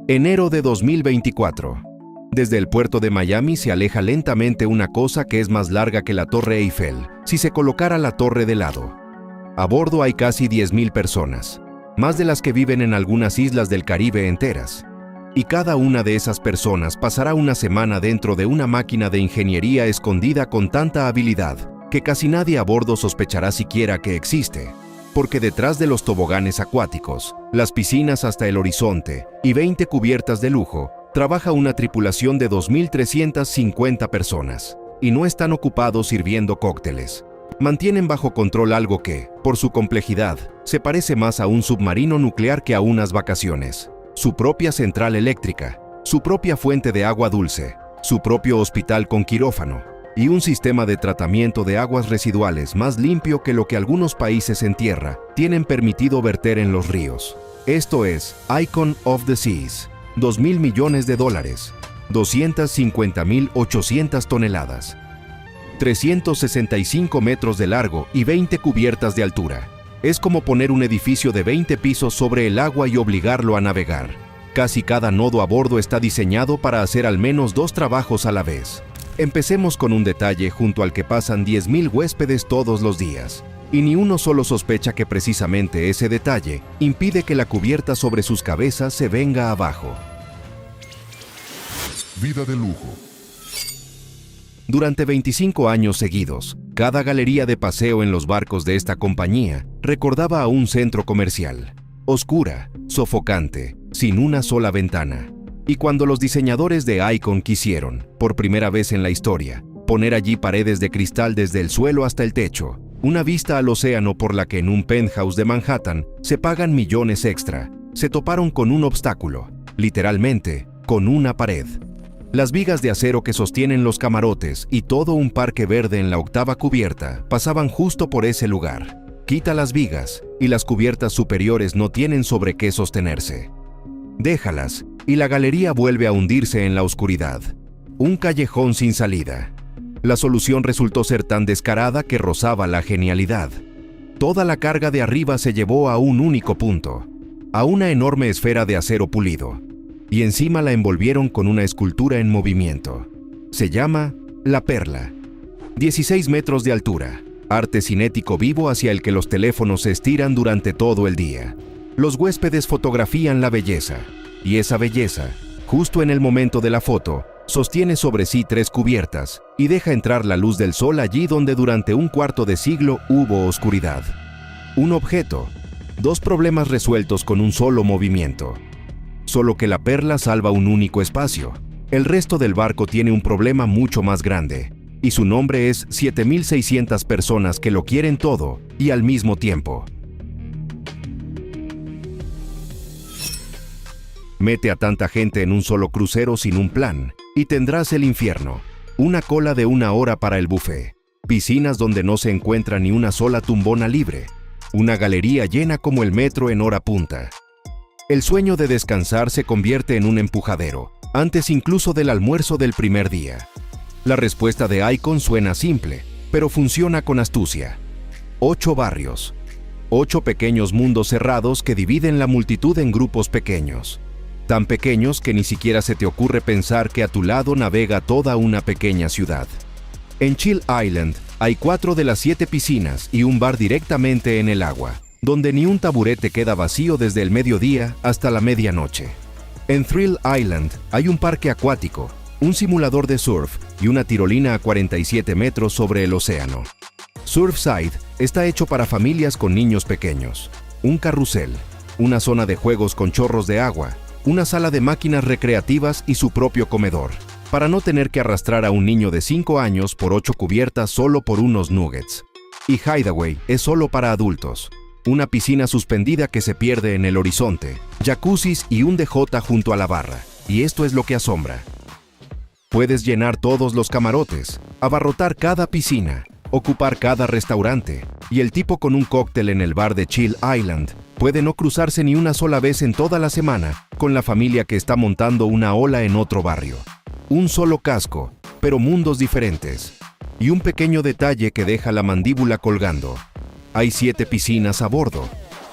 Enero de 2024. Desde el puerto de Miami se aleja lentamente una cosa que es más larga que la Torre Eiffel, si se colocara la torre de lado. A bordo hay casi 10.000 personas, más de las que viven en algunas islas del Caribe enteras. Y cada una de esas personas pasará una semana dentro de una máquina de ingeniería escondida con tanta habilidad que casi nadie a bordo sospechará siquiera que existe. Porque detrás de los toboganes acuáticos, las piscinas hasta el horizonte y 20 cubiertas de lujo, trabaja una tripulación de 2.350 personas. Y no están ocupados sirviendo cócteles. Mantienen bajo control algo que, por su complejidad, se parece más a un submarino nuclear que a unas vacaciones. Su propia central eléctrica, su propia fuente de agua dulce, su propio hospital con quirófano y un sistema de tratamiento de aguas residuales más limpio que lo que algunos países en tierra tienen permitido verter en los ríos. Esto es Icon of the Seas, $2.000 millones, 250.800 toneladas, 365 metros de largo y 20 cubiertas de altura. Es como poner un edificio de 20 pisos sobre el agua y obligarlo a navegar. Casi cada nodo a bordo está diseñado para hacer al menos 2 trabajos a la vez. Empecemos con un detalle junto al que pasan 10.000 huéspedes todos los días. Y ni uno solo sospecha que precisamente ese detalle impide que la cubierta sobre sus cabezas se venga abajo. Vida de lujo. Durante 25 años seguidos, cada galería de paseo en los barcos de esta compañía recordaba a un centro comercial, oscura, sofocante, sin una sola ventana. Y cuando los diseñadores de Icon quisieron, por primera vez en la historia, poner allí paredes de cristal desde el suelo hasta el techo, una vista al océano por la que en un penthouse de Manhattan se pagan millones extra, se toparon con un obstáculo, literalmente, con una pared. Las vigas de acero que sostienen los camarotes y todo un parque verde en la octava cubierta pasaban justo por ese lugar. Quita las vigas y las cubiertas superiores no tienen sobre qué sostenerse. Déjalas y la galería vuelve a hundirse en la oscuridad. Un callejón sin salida. La solución resultó ser tan descarada que rozaba la genialidad. Toda la carga de arriba se llevó a un único punto, a una enorme esfera de acero pulido, y encima la envolvieron con una escultura en movimiento. Se llama La Perla. 16 metros de altura, arte cinético vivo hacia el que los teléfonos se estiran durante todo el día. Los huéspedes fotografían la belleza, y esa belleza, justo en el momento de la foto, sostiene sobre sí 3 cubiertas y deja entrar la luz del sol allí donde durante un cuarto de siglo hubo oscuridad. Un objeto, 2 problemas resueltos con un solo movimiento. Solo que la Perla salva un único espacio. El resto del barco tiene un problema mucho más grande, y su nombre es 7.600 personas que lo quieren todo y al mismo tiempo. Mete a tanta gente en un solo crucero sin un plan, y tendrás el infierno. Una cola de 1 hora para el buffet, piscinas donde no se encuentra ni una sola tumbona libre, una galería llena como el metro en hora punta. El sueño de descansar se convierte en un empujadero, antes incluso del almuerzo del primer día. La respuesta de Icon suena simple, pero funciona con astucia. 8 barrios. 8 pequeños mundos cerrados que dividen la multitud en grupos pequeños. Tan pequeños que ni siquiera se te ocurre pensar que a tu lado navega toda una pequeña ciudad. En Chill Island hay 4 de las 7 piscinas y un bar directamente en el agua, donde ni un taburete queda vacío desde el mediodía hasta la medianoche. En Thrill Island hay un parque acuático, un simulador de surf y una tirolina a 47 metros sobre el océano. Surfside está hecho para familias con niños pequeños. Un carrusel, una zona de juegos con chorros de agua, una sala de máquinas recreativas y su propio comedor, para no tener que arrastrar a un niño de 5 años por 8 cubiertas solo por unos nuggets. Y Hideaway es solo para adultos. Una piscina suspendida que se pierde en el horizonte, jacuzzis y un DJ junto a la barra. Y esto es lo que asombra. Puedes llenar todos los camarotes, abarrotar cada piscina, ocupar cada restaurante, y el tipo con un cóctel en el bar de Chill Island puede no cruzarse ni una sola vez en toda la semana con la familia que está montando una ola en otro barrio. Un solo casco, pero mundos diferentes. Y un pequeño detalle que deja la mandíbula colgando. Hay 7 piscinas a bordo,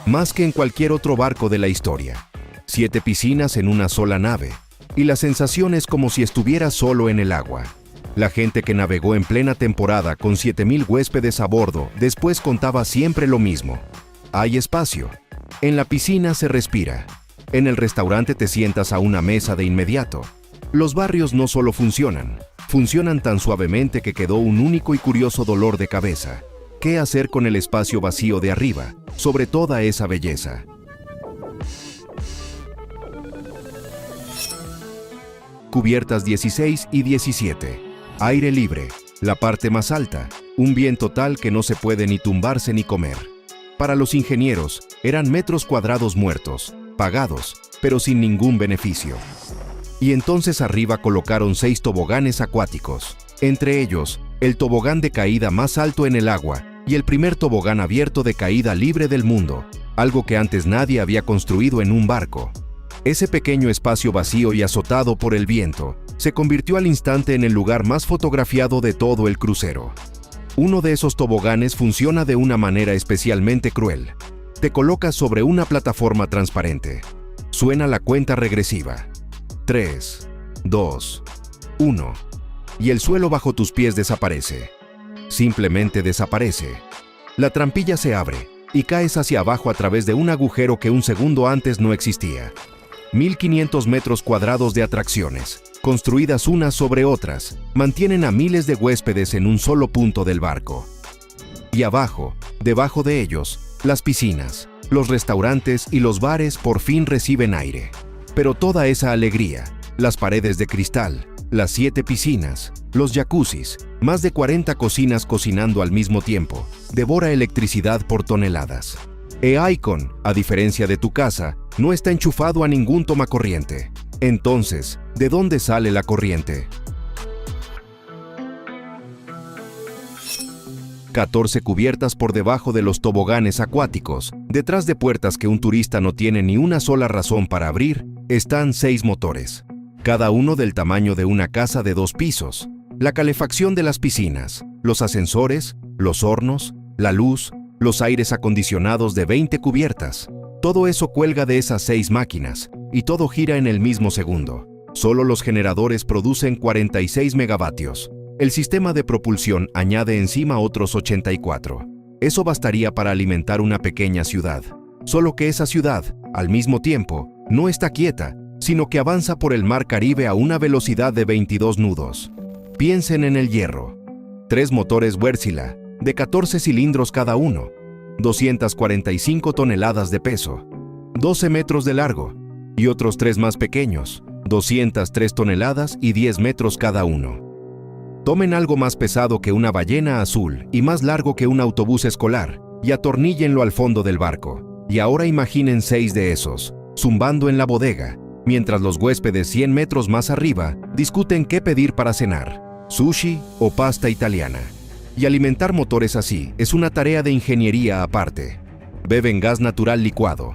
más que en cualquier otro barco de la historia. 7 piscinas en una sola nave, y la sensación es como si estuviera solo en el agua. La gente que navegó en plena temporada con 7,000 huéspedes a bordo después contaba siempre lo mismo. Hay espacio. En la piscina se respira. En el restaurante te sientas a una mesa de inmediato. Los barrios no solo funcionan tan suavemente que quedó un único y curioso dolor de cabeza. ¿Qué hacer con el espacio vacío de arriba, sobre toda esa belleza? Cubiertas 16 y 17. Aire libre, la parte más alta, un bien total que no se puede ni tumbarse ni comer. Para los ingenieros, eran metros cuadrados muertos, pagados, pero sin ningún beneficio. Y entonces arriba colocaron 6 toboganes acuáticos, entre ellos, el tobogán de caída más alto en el agua y el primer tobogán abierto de caída libre del mundo, algo que antes nadie había construido en un barco. Ese pequeño espacio vacío y azotado por el viento se convirtió al instante en el lugar más fotografiado de todo el crucero. Uno de esos toboganes funciona de una manera especialmente cruel. Te colocas sobre una plataforma transparente. Suena la cuenta regresiva. 3, 2, 1. Y el suelo bajo tus pies desaparece. Simplemente desaparece. La trampilla se abre y caes hacia abajo a través de un agujero que un segundo antes no existía. 1,500 metros cuadrados de atracciones, construidas unas sobre otras, mantienen a miles de huéspedes en un solo punto del barco. Y abajo, debajo de ellos, las piscinas, los restaurantes y los bares por fin reciben aire. Pero toda esa alegría, las paredes de cristal, las 7 piscinas, los jacuzzis, más de 40 cocinas cocinando al mismo tiempo, devora electricidad por toneladas. E-Icon, a diferencia de tu casa, no está enchufado a ningún tomacorriente. Entonces, ¿de dónde sale la corriente? 14 cubiertas por debajo de los toboganes acuáticos, detrás de puertas que un turista no tiene ni una sola razón para abrir, están 6 motores, cada uno del tamaño de una casa de 2 pisos. La calefacción de las piscinas, los ascensores, los hornos, la luz, los aires acondicionados de 20 cubiertas. Todo eso cuelga de esas 6 máquinas, y todo gira en el mismo segundo. Solo los generadores producen 46 megavatios. El sistema de propulsión añade encima otros 84. Eso bastaría para alimentar una pequeña ciudad. Solo que esa ciudad, al mismo tiempo, no está quieta, sino que avanza por el mar Caribe a una velocidad de 22 nudos. Piensen en el hierro. 3 motores Wärtsilä, de 14 cilindros cada uno, 245 toneladas de peso, 12 metros de largo, y otros 3 más pequeños, 203 toneladas y 10 metros cada uno. Tomen algo más pesado que una ballena azul y más largo que un autobús escolar, y atorníllenlo al fondo del barco. Y ahora imaginen 6 de esos, zumbando en la bodega, mientras los huéspedes 100 metros más arriba discuten qué pedir para cenar, sushi o pasta italiana. Y alimentar motores así es una tarea de ingeniería aparte. Beben gas natural licuado.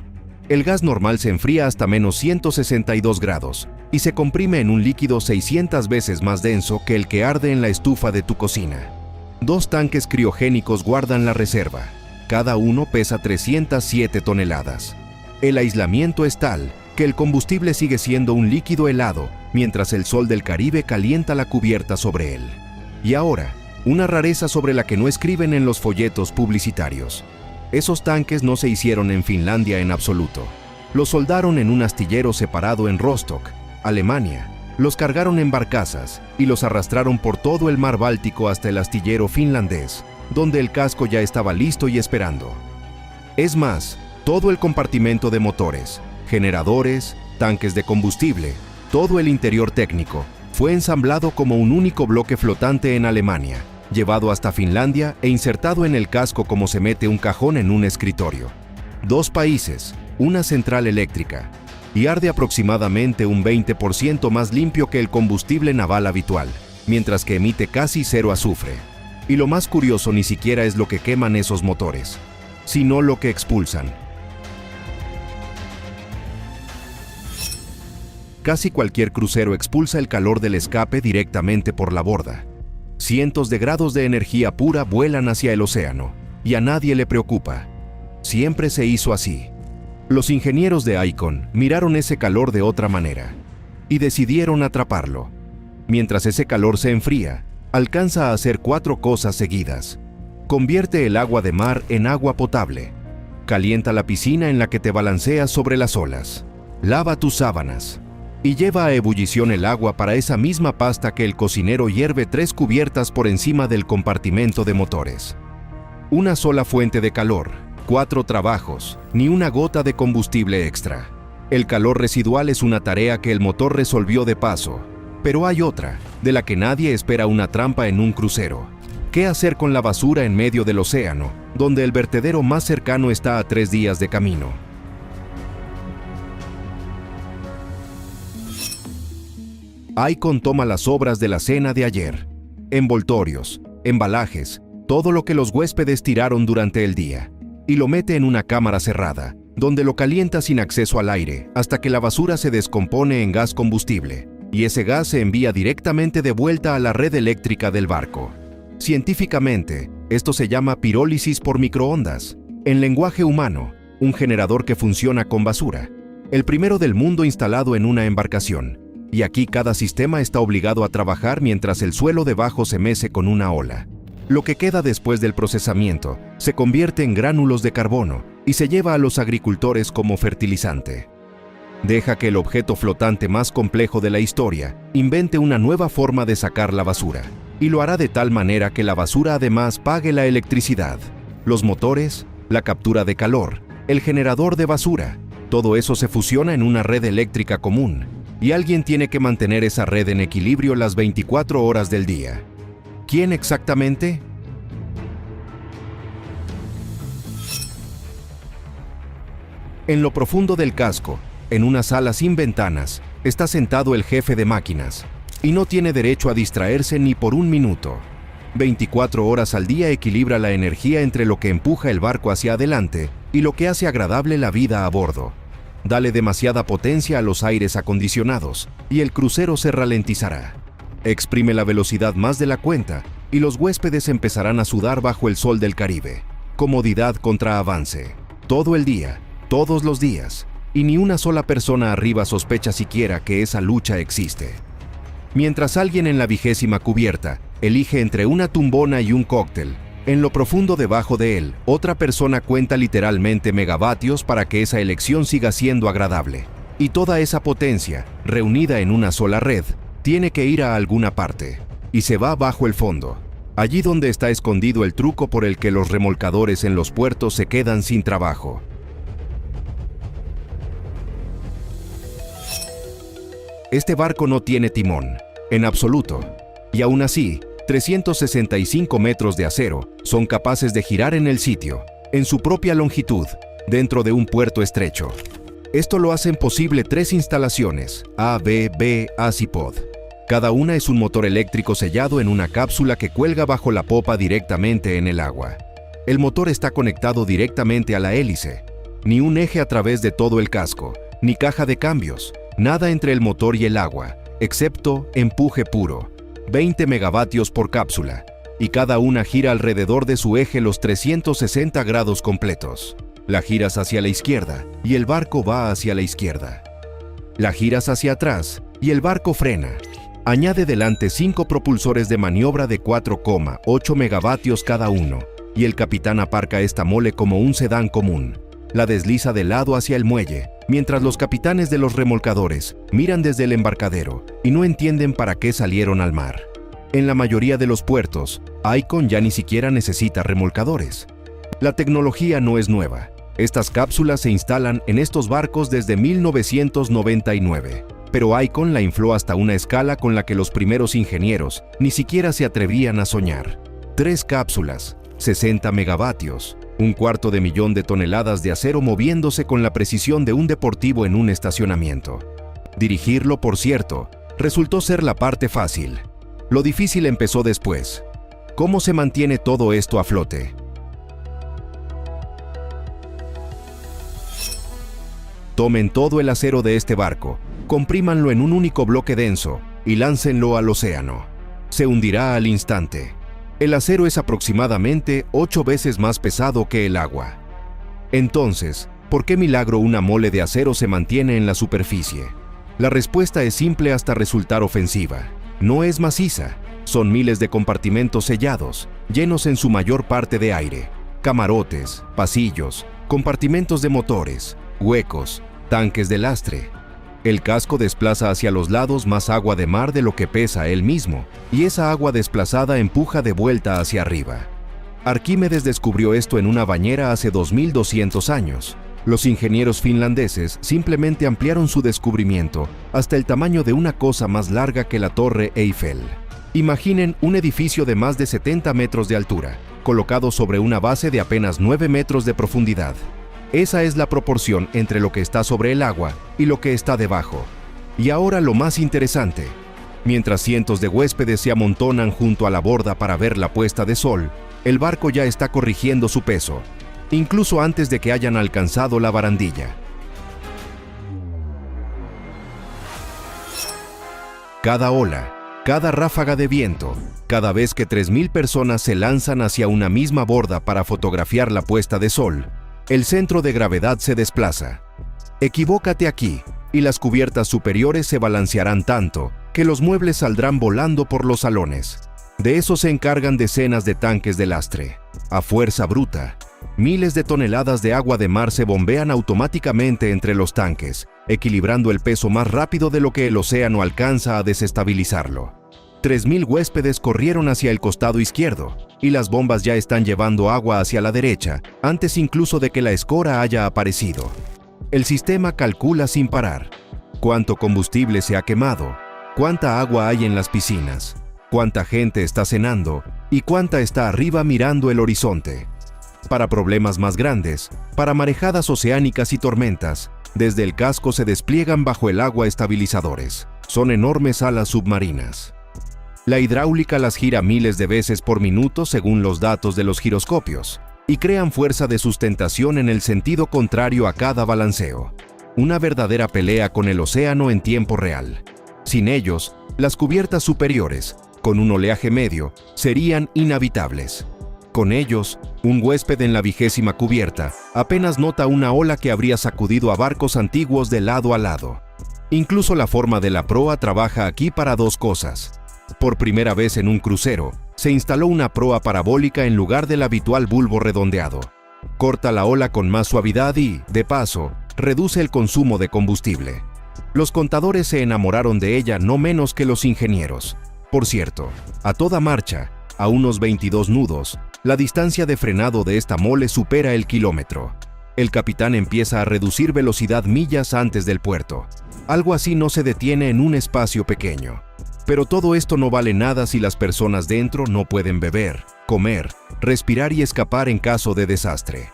El gas normal se enfría hasta menos 162 grados y se comprime en un líquido 600 veces más denso que el que arde en la estufa de tu cocina. 2 tanques criogénicos guardan la reserva. Cada uno pesa 307 toneladas. El aislamiento es tal que el combustible sigue siendo un líquido helado mientras el sol del Caribe calienta la cubierta sobre él. Y ahora, una rareza sobre la que no escriben en los folletos publicitarios. Esos tanques no se hicieron en Finlandia en absoluto. Los soldaron en un astillero separado en Rostock, Alemania. Los cargaron en barcazas y los arrastraron por todo el mar Báltico hasta el astillero finlandés, donde el casco ya estaba listo y esperando. Es más, todo el compartimento de motores, generadores, tanques de combustible, todo el interior técnico, fue ensamblado como un único bloque flotante en Alemania, llevado hasta Finlandia e insertado en el casco como se mete un cajón en un escritorio. 2 países, una central eléctrica, y arde aproximadamente un 20% más limpio que el combustible naval habitual, mientras que emite casi 0 azufre. Y lo más curioso ni siquiera es lo que queman esos motores, sino lo que expulsan. Casi cualquier crucero expulsa el calor del escape directamente por la borda. Cientos de grados de energía pura vuelan hacia el océano, y a nadie le preocupa. Siempre se hizo así. Los ingenieros de Icon miraron ese calor de otra manera y decidieron atraparlo. Mientras ese calor se enfría, alcanza a hacer 4 cosas seguidas. Convierte el agua de mar en agua potable. Calienta la piscina en la que te balanceas sobre las olas. Lava tus sábanas. Y lleva a ebullición el agua para esa misma pasta que el cocinero hierve 3 cubiertas por encima del compartimento de motores. Una sola fuente de calor, 4 trabajos, ni una gota de combustible extra. El calor residual es una tarea que el motor resolvió de paso. Pero hay otra, de la que nadie espera una trampa en un crucero. ¿Qué hacer con la basura en medio del océano, donde el vertedero más cercano está a 3 días de camino? Icon toma las sobras de la cena de ayer, envoltorios, embalajes, todo lo que los huéspedes tiraron durante el día, y lo mete en una cámara cerrada, donde lo calienta sin acceso al aire hasta que la basura se descompone en gas combustible, y ese gas se envía directamente de vuelta a la red eléctrica del barco. Científicamente, esto se llama pirólisis por microondas. En lenguaje humano, un generador que funciona con basura. El primero del mundo instalado en una embarcación. Y aquí cada sistema está obligado a trabajar mientras el suelo debajo se mece con una ola. Lo que queda después del procesamiento se convierte en gránulos de carbono y se lleva a los agricultores como fertilizante. Deja que el objeto flotante más complejo de la historia invente una nueva forma de sacar la basura, y lo hará de tal manera que la basura además pague la electricidad, los motores, la captura de calor, el generador de basura. Todo eso se fusiona en una red eléctrica común, y alguien tiene que mantener esa red en equilibrio las 24 horas del día. ¿Quién exactamente? En lo profundo del casco, en una sala sin ventanas, está sentado el jefe de máquinas, y no tiene derecho a distraerse ni por un minuto. 24 horas al día equilibra la energía entre lo que empuja el barco hacia adelante y lo que hace agradable la vida a bordo. Dale demasiada potencia a los aires acondicionados, y el crucero se ralentizará. Exprime la velocidad más de la cuenta, y los huéspedes empezarán a sudar bajo el sol del Caribe. Comodidad contra avance. Todo el día, todos los días, y ni una sola persona arriba sospecha siquiera que esa lucha existe. Mientras alguien en la 20ª cubierta elige entre una tumbona y un cóctel, en lo profundo debajo de él, otra persona cuenta literalmente megavatios para que esa elección siga siendo agradable. Y toda esa potencia, reunida en una sola red, tiene que ir a alguna parte, y se va bajo el fondo, allí donde está escondido el truco por el que los remolcadores en los puertos se quedan sin trabajo. Este barco no tiene timón, en absoluto, y aún así, 365 metros de acero son capaces de girar en el sitio, en su propia longitud, dentro de un puerto estrecho. Esto lo hacen posible 3 instalaciones, A, B, B, Acipod. Cada una es un motor eléctrico sellado en una cápsula que cuelga bajo la popa directamente en el agua. El motor está conectado directamente a la hélice. Ni un eje a través de todo el casco, ni caja de cambios, nada entre el motor y el agua, excepto empuje puro. 20 megavatios por cápsula, y cada una gira alrededor de su eje los 360 grados completos. La giras hacia la izquierda, y el barco va hacia la izquierda. La giras hacia atrás, y el barco frena. Añade delante 5 propulsores de maniobra de 4,8 megavatios cada uno, y el capitán aparca esta mole como un sedán común. La desliza de lado hacia el muelle, mientras los capitanes de los remolcadores miran desde el embarcadero y no entienden para qué salieron al mar. En la mayoría de los puertos, Icon ya ni siquiera necesita remolcadores. La tecnología no es nueva. Estas cápsulas se instalan en estos barcos desde 1999, pero Icon la infló hasta una escala con la que los primeros ingenieros ni siquiera se atrevían a soñar. 3 cápsulas, 60 megavatios, 250,000 toneladas de acero moviéndose con la precisión de un deportivo en un estacionamiento. Dirigirlo, por cierto, resultó ser la parte fácil. Lo difícil empezó después. ¿Cómo se mantiene todo esto a flote? Tomen todo el acero de este barco, comprímanlo en un único bloque denso y láncenlo al océano. Se hundirá al instante. El acero es aproximadamente 8 veces más pesado que el agua. Entonces, ¿Por qué milagro una mole de acero se mantiene en la superficie? La respuesta es simple hasta resultar ofensiva. No es maciza. Son miles de compartimentos sellados, llenos en su mayor parte de aire. Camarotes, pasillos, compartimentos de motores, huecos, tanques de lastre. El casco desplaza hacia los lados más agua de mar de lo que pesa él mismo, y esa agua desplazada empuja de vuelta hacia arriba. Arquímedes descubrió esto en una bañera hace 2200 años. Los ingenieros finlandeses simplemente ampliaron su descubrimiento hasta el tamaño de una cosa más larga que la Torre Eiffel. Imaginen un edificio de más de 70 metros de altura, colocado sobre una base de apenas 9 metros de profundidad. Esa es la proporción entre lo que está sobre el agua y lo que está debajo. Y ahora lo más interesante. Mientras cientos de huéspedes se amontonan junto a la borda para ver la puesta de sol, el barco ya está corrigiendo su peso, incluso antes de que hayan alcanzado la barandilla. Cada ola, cada ráfaga de viento, cada vez que 3000 personas se lanzan hacia una misma borda para fotografiar la puesta de sol, el centro de gravedad se desplaza. Equivócate aquí, y las cubiertas superiores se balancearán tanto que los muebles saldrán volando por los salones. De eso se encargan decenas de tanques de lastre. A fuerza bruta, miles de toneladas de agua de mar se bombean automáticamente entre los tanques, equilibrando el peso más rápido de lo que el océano alcanza a desestabilizarlo. 3000 huéspedes corrieron hacia el costado izquierdo, y las bombas ya están llevando agua hacia la derecha, antes incluso de que la escora haya aparecido. El sistema calcula sin parar cuánto combustible se ha quemado, cuánta agua hay en las piscinas, cuánta gente está cenando y cuánta está arriba mirando el horizonte. Para problemas más grandes, para marejadas oceánicas y tormentas, desde el casco se despliegan bajo el agua estabilizadores. Son enormes alas submarinas. La hidráulica las gira miles de veces por minuto según los datos de los giroscopios, y crean fuerza de sustentación en el sentido contrario a cada balanceo. Una verdadera pelea con el océano en tiempo real. Sin ellos, las cubiertas superiores, con un oleaje medio, serían inhabitables. Con ellos, un huésped en la 20ª cubierta apenas nota una ola que habría sacudido a barcos antiguos de lado a lado. Incluso la forma de la proa trabaja aquí para dos cosas. Por primera vez en un crucero, se instaló una proa parabólica en lugar del habitual bulbo redondeado. Corta la ola con más suavidad y, de paso, reduce el consumo de combustible. Los contadores se enamoraron de ella no menos que los ingenieros. Por cierto, a toda marcha, a unos 22 nudos, la distancia de frenado de esta mole supera el kilómetro. El capitán empieza a reducir velocidad millas antes del puerto. Algo así no se detiene en un espacio pequeño. Pero todo esto no vale nada si las personas dentro no pueden beber, comer, respirar y escapar en caso de desastre.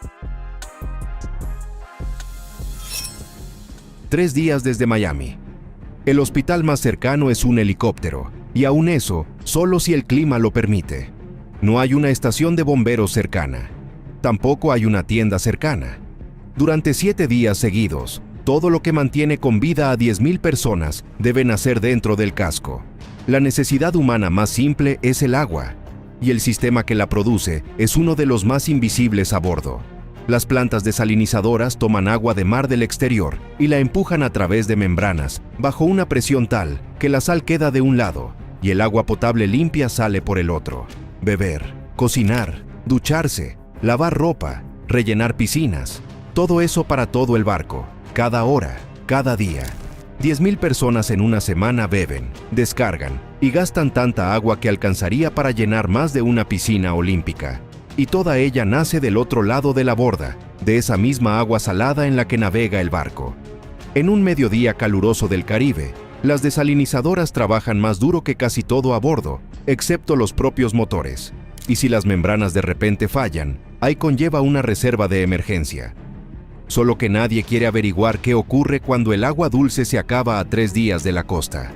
3 días desde Miami. El hospital más cercano es un helicóptero, y aún eso, solo si el clima lo permite. No hay una estación de bomberos cercana. Tampoco hay una tienda cercana. Durante 7 días seguidos, todo lo que mantiene con vida a 10.000 personas debe nacer dentro del casco. La necesidad humana más simple es el agua, y el sistema que la produce es uno de los más invisibles a bordo. Las plantas desalinizadoras toman agua de mar del exterior y la empujan a través de membranas, bajo una presión tal que la sal queda de un lado y el agua potable limpia sale por el otro. Beber, cocinar, ducharse, lavar ropa, rellenar piscinas, todo eso para todo el barco, cada hora, cada día. 10.000 personas en una semana beben, descargan y gastan tanta agua que alcanzaría para llenar más de una piscina olímpica. Y toda ella nace del otro lado de la borda, de esa misma agua salada en la que navega el barco. En un mediodía caluroso del Caribe, las desalinizadoras trabajan más duro que casi todo a bordo, excepto los propios motores. Y si las membranas de repente fallan, ahí conlleva una reserva de emergencia. Solo que nadie quiere averiguar qué ocurre cuando el agua dulce se acaba a 3 días de la costa.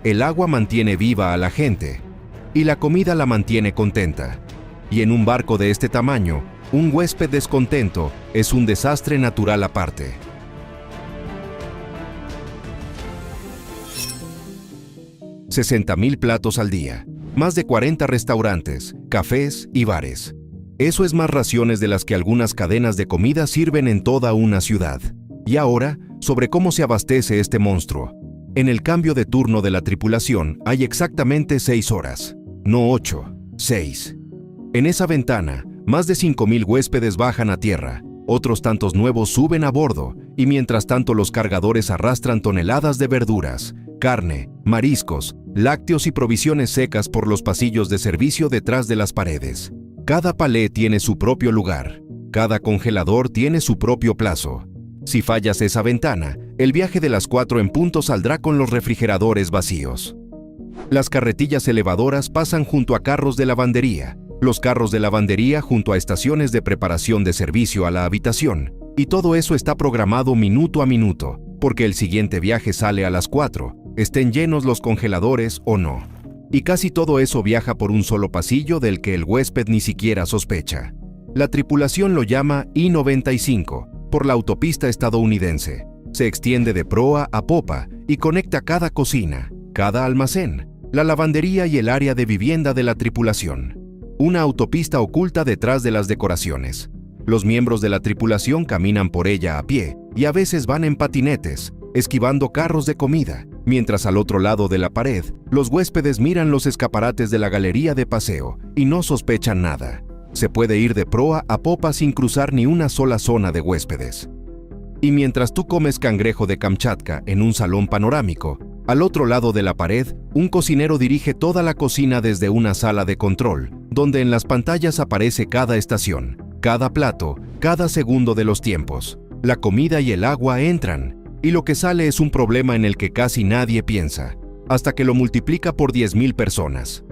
El agua mantiene viva a la gente, y la comida la mantiene contenta. Y en un barco de este tamaño, un huésped descontento es un desastre natural aparte. $60.000 platos al día, más de 40 restaurantes, cafés y bares. Eso es más raciones de las que algunas cadenas de comida sirven en toda una ciudad. Y ahora, sobre cómo se abastece este monstruo. En el cambio de turno de la tripulación hay exactamente 6 horas. No 8, 6. En esa ventana, más de 5,000 huéspedes bajan a tierra, otros tantos nuevos suben a bordo, y mientras tanto los cargadores arrastran toneladas de verduras, carne, mariscos, lácteos y provisiones secas por los pasillos de servicio detrás de las paredes. Cada palé tiene su propio lugar, cada congelador tiene su propio plazo. Si fallas esa ventana, el viaje de las 4 en punto saldrá con los refrigeradores vacíos. Las carretillas elevadoras pasan junto a carros de lavandería, los carros de lavandería junto a estaciones de preparación de servicio a la habitación, y todo eso está programado minuto a minuto, porque el siguiente viaje sale a las 4, estén llenos los congeladores o no. Y casi todo eso viaja por un solo pasillo del que el huésped ni siquiera sospecha. La tripulación lo llama I-95, por la autopista estadounidense. Se extiende de proa a popa y conecta cada cocina, cada almacén, la lavandería y el área de vivienda de la tripulación. Una autopista oculta detrás de las decoraciones. Los miembros de la tripulación caminan por ella a pie y a veces van en patinetes, esquivando carros de comida, mientras al otro lado de la pared, los huéspedes miran los escaparates de la galería de paseo y no sospechan nada. Se puede ir de proa a popa sin cruzar ni una sola zona de huéspedes. Y mientras tú comes cangrejo de Kamchatka en un salón panorámico, al otro lado de la pared, un cocinero dirige toda la cocina desde una sala de control, donde en las pantallas aparece cada estación, cada plato, cada segundo de los tiempos. La comida y el agua entran, y lo que sale es un problema en el que casi nadie piensa, hasta que lo multiplica por 10,000 personas.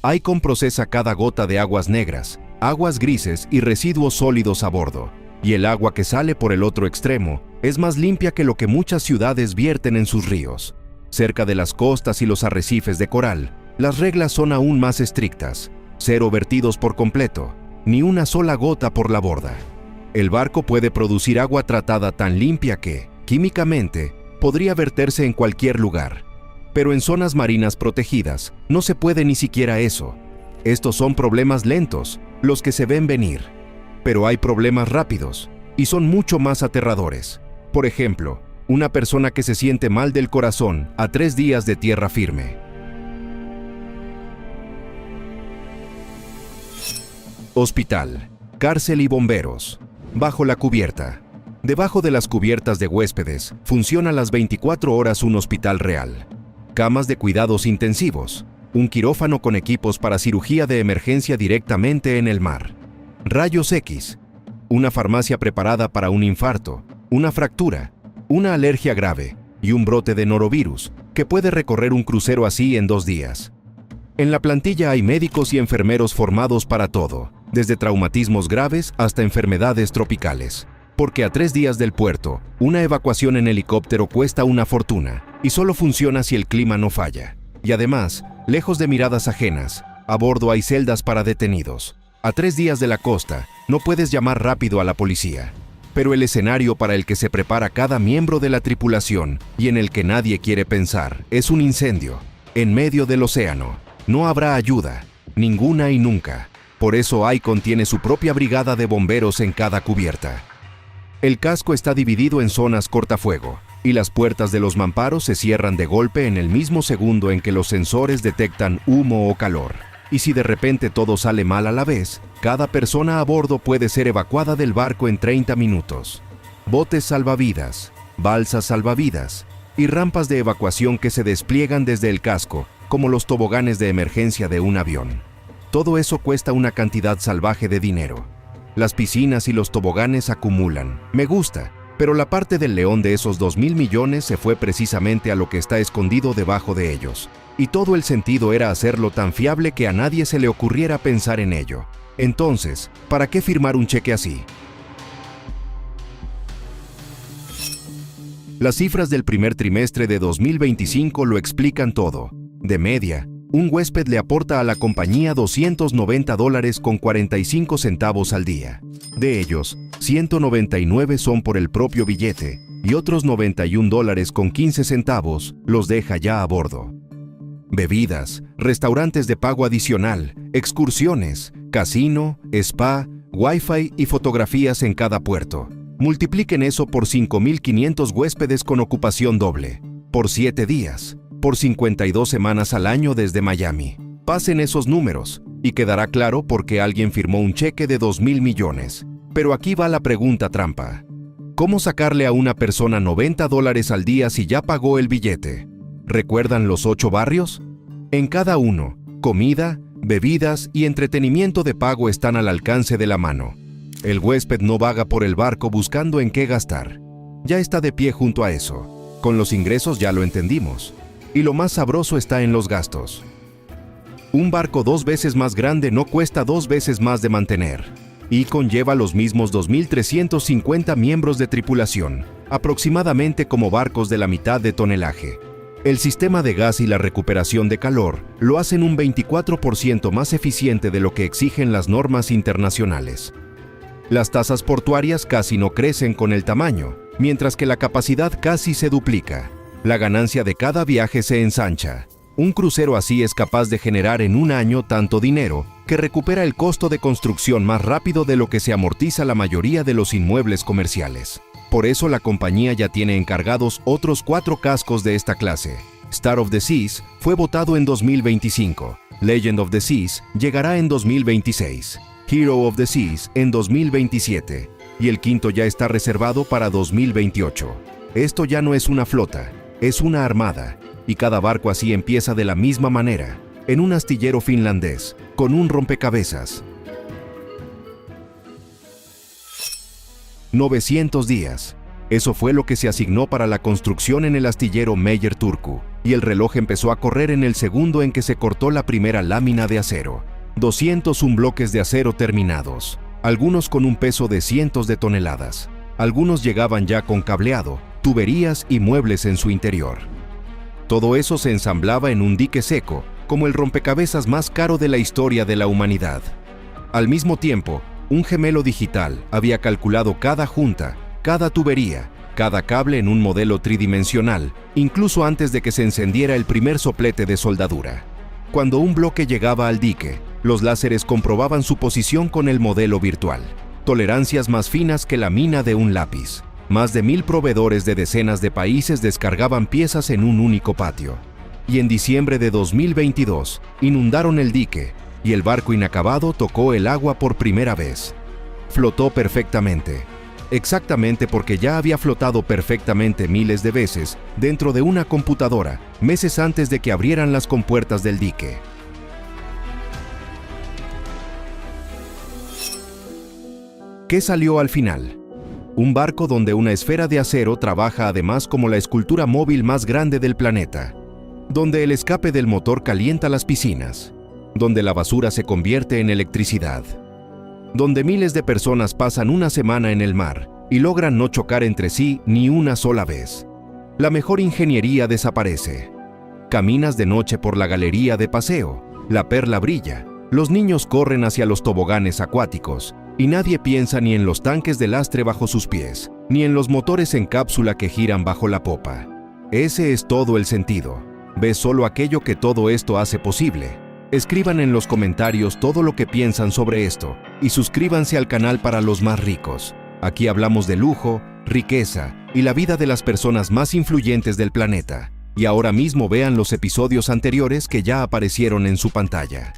ICOM procesa cada gota de aguas negras, aguas grises y residuos sólidos a bordo, y el agua que sale por el otro extremo es más limpia que lo que muchas ciudades vierten en sus ríos. Cerca de las costas y los arrecifes de coral, las reglas son aún más estrictas. 0 vertidos por completo, ni una sola gota por la borda. El barco puede producir agua tratada tan limpia que, químicamente, podría verterse en cualquier lugar. Pero en zonas marinas protegidas, no se puede ni siquiera eso. Estos son problemas lentos, los que se ven venir. Pero hay problemas rápidos, y son mucho más aterradores. Por ejemplo, una persona que se siente mal del corazón a 3 días de tierra firme. Hospital, cárcel y bomberos. Bajo la cubierta. Debajo de las cubiertas de huéspedes, funciona las 24 horas un hospital real. Camas de cuidados intensivos, un quirófano con equipos para cirugía de emergencia directamente en el mar. Rayos X, una farmacia preparada para un infarto, una fractura, una alergia grave y un brote de norovirus, que puede recorrer un crucero así en 2 días. En la plantilla hay médicos y enfermeros formados para todo, desde traumatismos graves hasta enfermedades tropicales. Porque a 3 días del puerto, una evacuación en helicóptero cuesta una fortuna, y solo funciona si el clima no falla. Y además, lejos de miradas ajenas, a bordo hay celdas para detenidos. A 3 días de la costa, no puedes llamar rápido a la policía. Pero el escenario para el que se prepara cada miembro de la tripulación y en el que nadie quiere pensar es un incendio. En medio del océano, no habrá ayuda, ninguna y nunca. Por eso ICOM tiene su propia brigada de bomberos en cada cubierta. El casco está dividido en zonas cortafuego, y las puertas de los mamparos se cierran de golpe en el mismo segundo en que los sensores detectan humo o calor. Y si de repente todo sale mal a la vez, cada persona a bordo puede ser evacuada del barco en 30 minutos. Botes salvavidas, balsas salvavidas y rampas de evacuación que se despliegan desde el casco, como los toboganes de emergencia de un avión. Todo eso cuesta una cantidad salvaje de dinero. Las piscinas y los toboganes acumulan. Me gusta, pero la parte del león de esos 2,000 millones se fue precisamente a lo que está escondido debajo de ellos. Y todo el sentido era hacerlo tan fiable que a nadie se le ocurriera pensar en ello. Entonces, ¿para qué firmar un cheque así? Las cifras del primer trimestre de 2025 lo explican todo. De media, un huésped le aporta a la compañía $290.45 al día. De ellos, 199 son por el propio billete y otros $91.15 los deja ya a bordo. bebidas, restaurantes de pago adicional, excursiones, casino, spa, Wi-Fi y fotografías en cada puerto. Multipliquen eso por 5.500 huéspedes con ocupación doble, por 7 días, por 52 semanas al año desde Miami. Pasen esos números y quedará claro por qué alguien firmó un cheque de 2.000 millones. Pero aquí va la pregunta trampa. ¿Cómo sacarle a una persona $90 al día si ya pagó el billete? ¿Recuerdan los 8 barrios? En cada uno, comida, bebidas y entretenimiento de pago están al alcance de la mano. El huésped no vaga por el barco buscando en qué gastar. Ya está de pie junto a eso. Con los ingresos ya lo entendimos. Y lo más sabroso está en los gastos. Un barco 2 veces más grande no cuesta 2 veces más de mantener. Y conlleva los mismos 2.350 miembros de tripulación, aproximadamente como barcos de la mitad de tonelaje. El sistema de gas y la recuperación de calor lo hacen un 24% más eficiente de lo que exigen las normas internacionales. Las tasas portuarias casi no crecen con el tamaño, mientras que la capacidad casi se duplica. La ganancia de cada viaje se ensancha. Un crucero así es capaz de generar en un año tanto dinero que recupera el costo de construcción más rápido de lo que se amortiza la mayoría de los inmuebles comerciales. Por eso la compañía ya tiene encargados otros 4 cascos de esta clase. Star of the Seas fue votado en 2025, Legend of the Seas llegará en 2026, Hero of the Seas en 2027 y el quinto ya está reservado para 2028. Esto ya no es una flota, es una armada. Y cada barco así empieza de la misma manera, en un astillero finlandés, con un rompecabezas. 900 días. Eso fue lo que se asignó para la construcción en el astillero Meyer Turku, y el reloj empezó a correr en el segundo en que se cortó la primera lámina de acero. 201 bloques de acero terminados, algunos con un peso de cientos de toneladas. Algunos llegaban ya con cableado, tuberías y muebles en su interior. Todo eso se ensamblaba en un dique seco, como el rompecabezas más caro de la historia de la humanidad. Al mismo tiempo, un gemelo digital había calculado cada junta, cada tubería, cada cable en un modelo tridimensional, incluso antes de que se encendiera el primer soplete de soldadura. Cuando un bloque llegaba al dique, los láseres comprobaban su posición con el modelo virtual. Tolerancias más finas que la mina de un lápiz. Más de 1.000 proveedores de decenas de países descargaban piezas en un único patio. Y en diciembre de 2022, inundaron el dique, y el barco inacabado tocó el agua por primera vez. Flotó perfectamente. Exactamente porque ya había flotado perfectamente miles de veces dentro de una computadora, meses antes de que abrieran las compuertas del dique. ¿Qué salió al final? Un barco donde una esfera de acero trabaja además como la escultura móvil más grande del planeta, donde el escape del motor calienta las piscinas, donde la basura se convierte en electricidad, donde miles de personas pasan una semana en el mar y logran no chocar entre sí ni una sola vez. La mejor ingeniería desaparece. Caminas de noche por la galería de paseo, la perla brilla, los niños corren hacia los toboganes acuáticos, y nadie piensa ni en los tanques de lastre bajo sus pies, ni en los motores en cápsula que giran bajo la popa. Ese es todo el sentido. Ves solo aquello que todo esto hace posible. Escriban en los comentarios todo lo que piensan sobre esto y suscríbanse al canal para los más ricos. Aquí hablamos de lujo, riqueza y la vida de las personas más influyentes del planeta. Y ahora mismo vean los episodios anteriores que ya aparecieron en su pantalla.